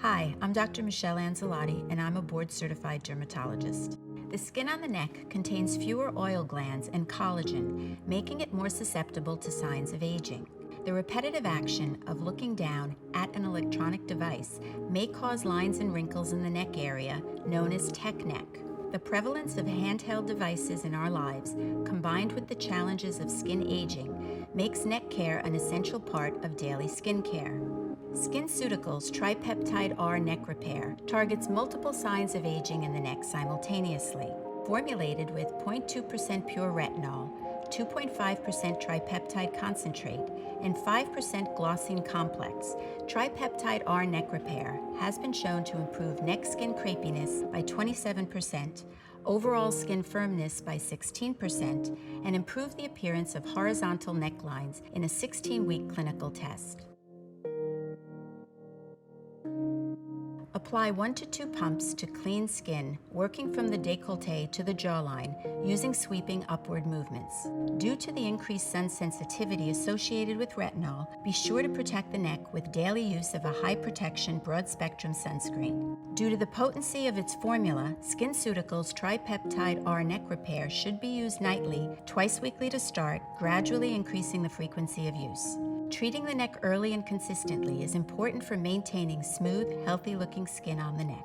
Hi, I'm Dr. Michele Anzilotti, and I'm a board-certified dermatologist. The skin on the neck contains fewer oil glands and collagen, making it more susceptible to signs of aging. The repetitive action of looking down at an electronic device may cause lines and wrinkles in the neck area, known as tech neck. The prevalence of handheld devices in our lives, combined with the challenges of skin aging, makes neck care an essential part of daily skin care. SkinCeuticals Tripeptide-R Neck Repair targets multiple signs of aging in the neck simultaneously. Formulated with 0.2% pure retinol, 2.5% tripeptide concentrate, and 5% glycine complex, Tripeptide-R Neck Repair has been shown to improve neck skin crepiness by 27%, overall skin firmness by 16%, and improve the appearance of horizontal necklines in a 16-week clinical test. Apply 1 to 2 pumps to clean skin, working from the décolleté to the jawline, using sweeping upward movements. Due to the increased sun sensitivity associated with retinol, be sure to protect the neck with daily use of a high-protection, broad-spectrum sunscreen. Due to the potency of its formula, SkinCeuticals Tripeptide-R Neck Repair should be used nightly, twice weekly to start, gradually increasing the frequency of use. Treating the neck early and consistently is important for maintaining smooth, healthy-looking skin on the neck.